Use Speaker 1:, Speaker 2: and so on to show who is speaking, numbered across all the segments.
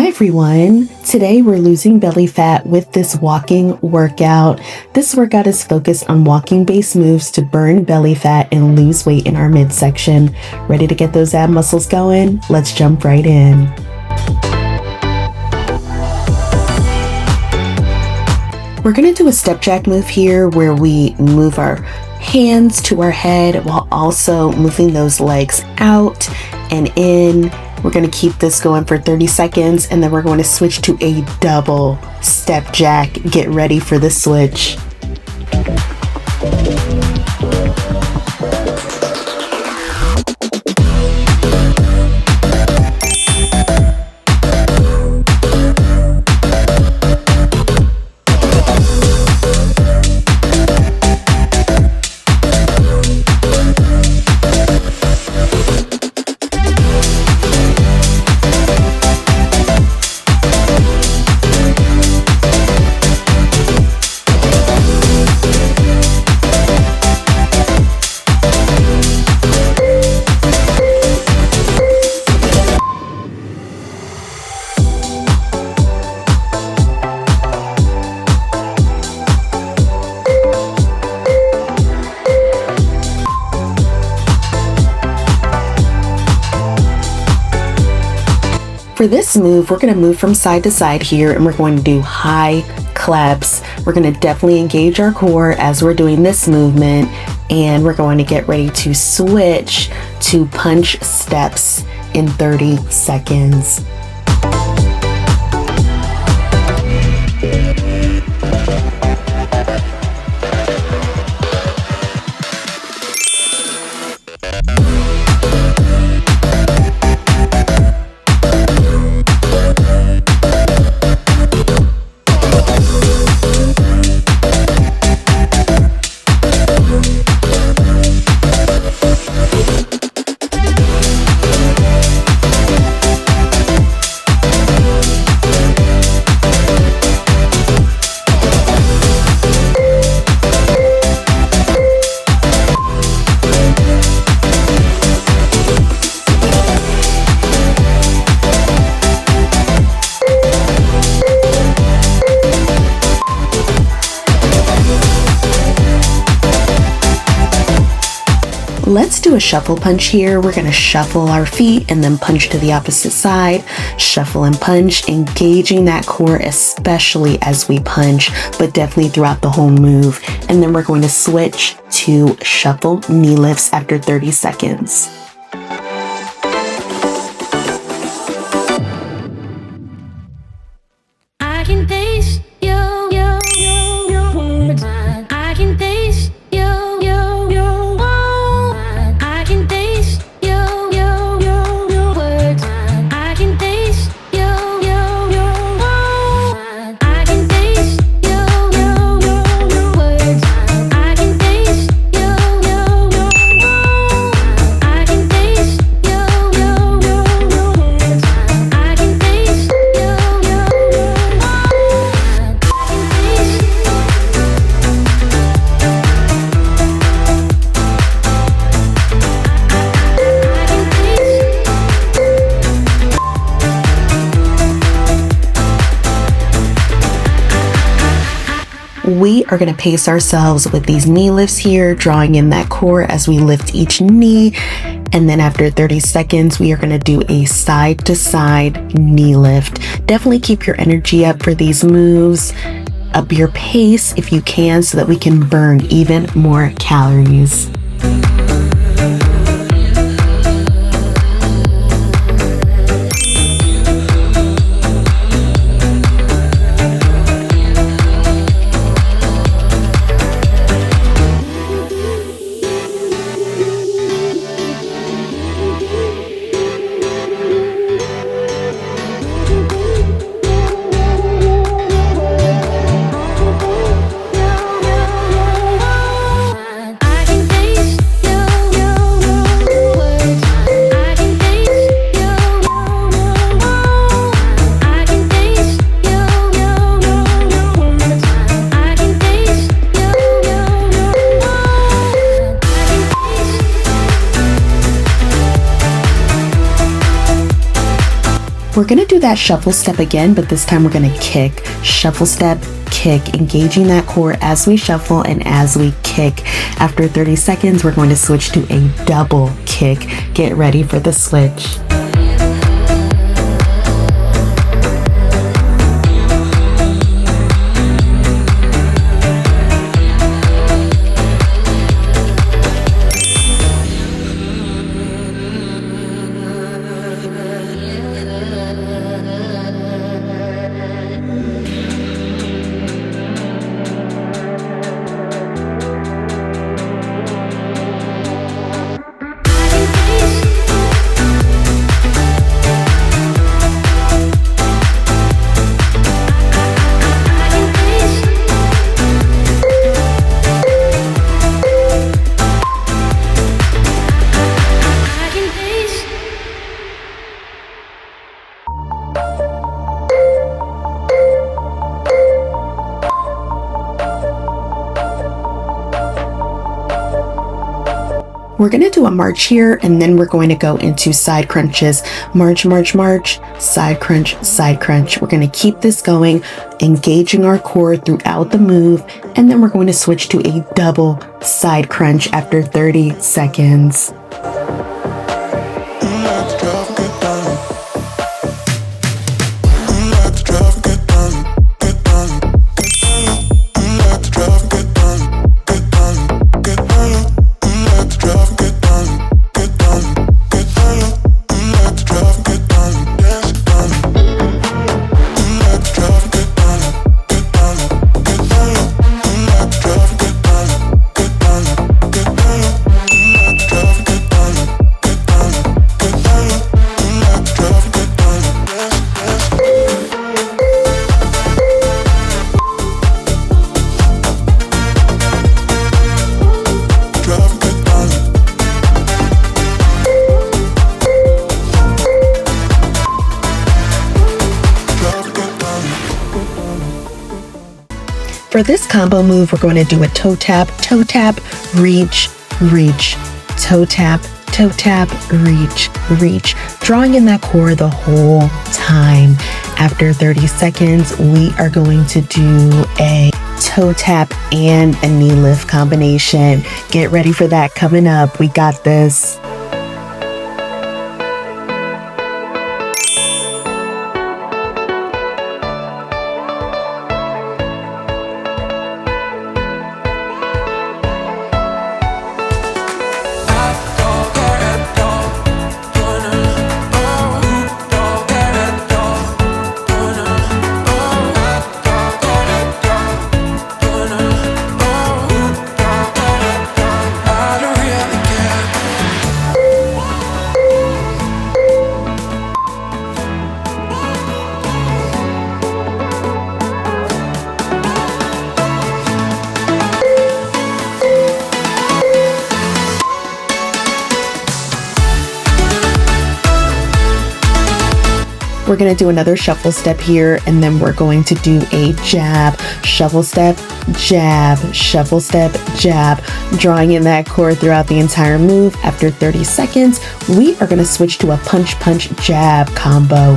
Speaker 1: Hi everyone, today we're losing belly fat with this walking workout. This workout is focused on walking based moves to burn belly fat and lose weight in our midsection. Ready to get those ab muscles going? Let's jump right in. We're gonna do a step jack move here where we move our hands to our head while also moving those legs out and in. We're going to keep this going for 30 seconds and then we're going to switch to a double step jack. Get ready for the switch. For this move, we're going to move from side to side here and we're going to do high claps. We're going to definitely engage our core as we're doing this movement, and we're going to get ready to switch to punch steps in 30 seconds. Let's do a shuffle punch here. We're going to shuffle our feet and then punch to the opposite side. Shuffle and punch, engaging that core especially as we punch, but definitely throughout the whole move. And then we're going to switch to shuffle knee lifts after 30 seconds.
Speaker 2: I can taste you one more time. I can taste you. I can taste you words. I can taste you. I can taste you words. I can taste you. I can taste you words. I can taste
Speaker 1: We are going to pace ourselves with these knee lifts here, drawing in that core as we lift each knee. And then after 30 seconds, we are going to do a side to side knee lift. Definitely keep your energy up for these moves. Up your pace if you can so that we can burn even more calories.
Speaker 2: I can taste
Speaker 1: We're gonna do that shuffle step again, but this time we're gonna kick, shuffle step, kick, engaging that core as we shuffle and as we kick. After 30 seconds, we're going to switch to a double kick. Get ready for the switch. We're going to do a march here, and then we're going to go into side crunches. March, march, march, side crunch, side crunch. We're going to keep this going, engaging our core throughout the move, and then we're going to switch to a double side crunch after 30 seconds. For this combo move, we're going to do a toe tap, reach, reach, toe tap, reach, reach, drawing in that core the whole time. After 30 seconds, we are going to do a toe tap and a knee lift combination. Get ready for that coming up. We got this. We're going to do another shuffle step here, and then we're going to do a jab, shuffle step, jab, shuffle step, jab, drawing in that core throughout the entire move. After 30 seconds, we are going to switch to a punch, punch, jab combo.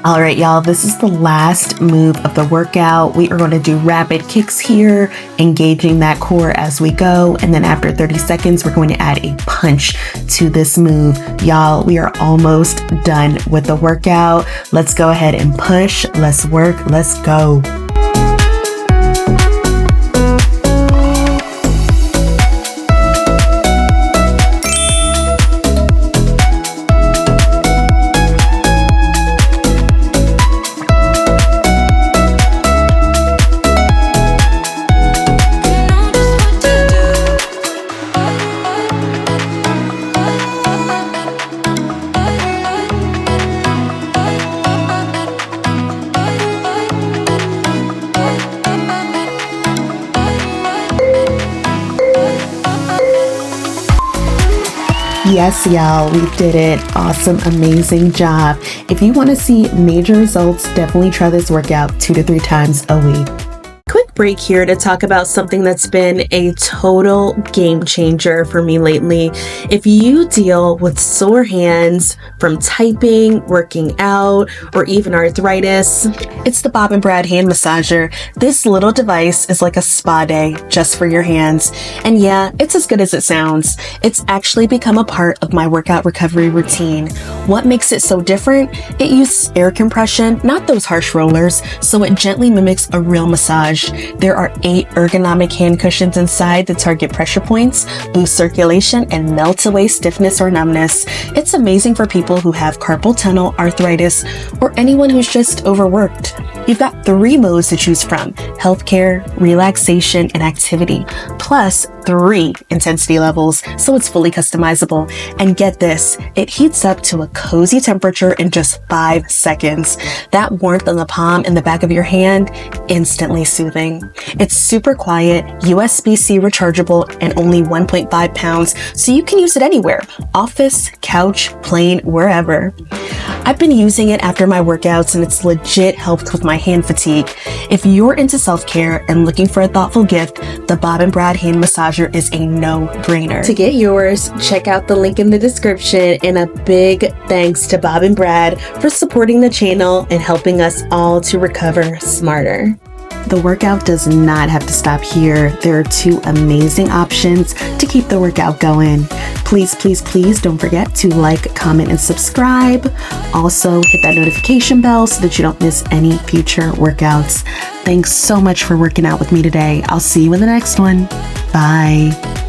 Speaker 1: All right, y'all, this is the last move of the workout. We are going to do rapid kicks here, engaging that core as we go. And then after 30 seconds, we're going to add a punch to this move. Y'all, we are almost done with the workout. Let's go ahead and push. Let's work. Let's go. Yes, y'all, we did it. Awesome, amazing job. If you want to see major results, definitely try this workout 2 to 3 times a week. Quick break here to talk about something that's been a total game changer for me lately. If you deal with sore hands from typing, working out, or even arthritis, it's the Bob and Brad hand massager. This little device is like a spa day just for your hands. And yeah, it's as good as it sounds. It's actually become a part of my workout recovery routine. What makes it so different? It uses air compression, not those harsh rollers, so it gently mimics a real massage. There are 8 ergonomic hand cushions inside that target pressure points, boost circulation, and melt away stiffness or numbness. It's amazing for people who have carpal tunnel, arthritis, or anyone who's just overworked. You've got 3 modes to choose from: healthcare, relaxation, and activity, plus 3 intensity levels, so it's fully customizable. And get this, it heats up to a cozy temperature in just 5 seconds. That warmth on the palm and the back of your hand, instantly soothing. It's super quiet, USB-C rechargeable, and only 1.5 pounds, so you can use it anywhere: office, couch, plane, wherever. I've been using it after my workouts and it's legit helped with my hand fatigue. If you're into self-care and looking for a thoughtful gift, the Bob and Brad hand massager is a no-brainer. To get yours, check out the link in the description, and a big thanks to Bob and Brad for supporting the channel and helping us all to recover smarter. The workout does not have to stop here. There are 2 amazing options to keep the workout going. Please, please, please don't forget to like, comment, and subscribe. Also, hit that notification bell so that you don't miss any future workouts. Thanks so much for working out with me today. I'll see you in the next one. Bye.